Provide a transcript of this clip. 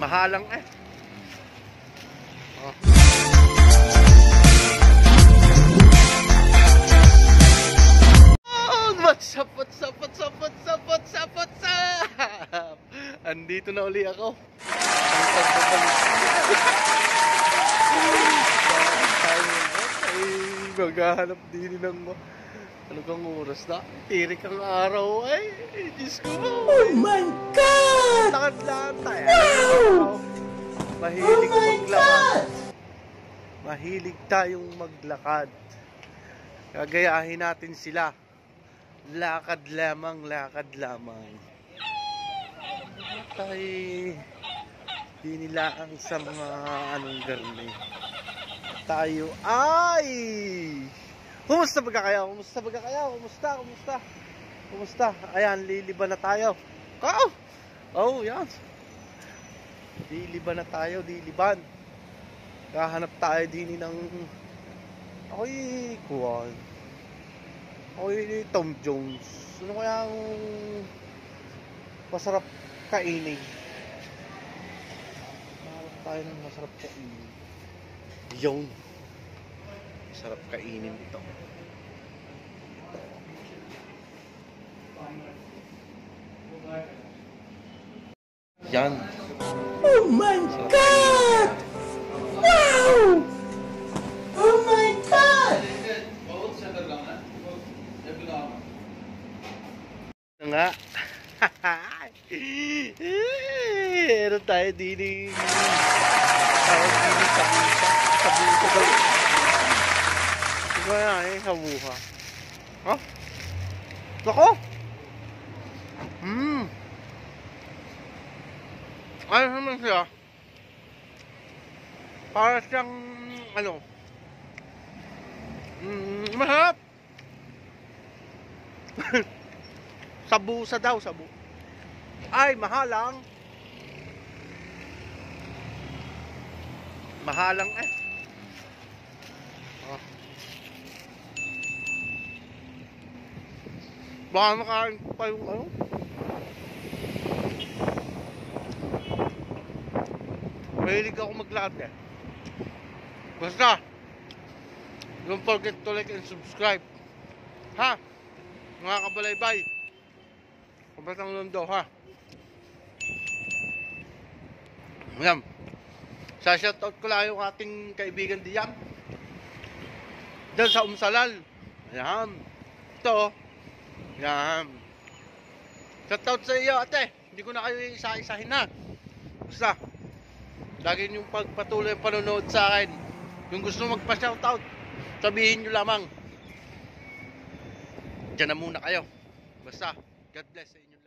Mahalang eh. Oh. What's up? Andito na uli ako. Ay, maghahanap din ng ano kang oras na? Tirik ang araw ay. Diyos ko. Oh my God! Lakad-lakad tayo. Wow! Mahilig Oh my maglakad. God! Mahilig tayong maglakad. Gagayahin natin sila. Lakad lamang, lakad lamang. Tayo di nila ang sa mga anong garni. Tayo ay Kumusta baga kayo? Kumusta? Ayan, liliban na tayo. Yan. Liliban na tayo, liliban. Kahanap tayo din ng Ako'y Tom Jones. Ano kaya ang masarap kainin? Mahanap tayo ng masarap kainin. Yun. Masarap kainin ito. Yan. Oh my God! Wow! Oh my God! Nga. Meron tayo din tawag din sa busa daw. Diba yan eh, sa buha. Ha? Nako! Ano naman siya? Para siyang masarap. Sabusa daw, sabu. Ay, mahalang eh. Baka makain pa yung mahilig ako maglakad eh. Basta don't forget to like and subscribe. Ha? Mga kabalaybay, Kabatang Londo, ha? Ayan. Sa shoutout ko lang yung ating kaibigan diyan sa Umsalal. Ayan. Ito. Ayan. Shoutout sa iyo, ate. Hindi ko na kayo isa-isahin na. Basta lagi niyong pagpatuloy panonood sa akin. Yung gusto magpa-shoutout, sabihin niyo lamang. Diyan na muna kayo. Basta, God bless sa inyo.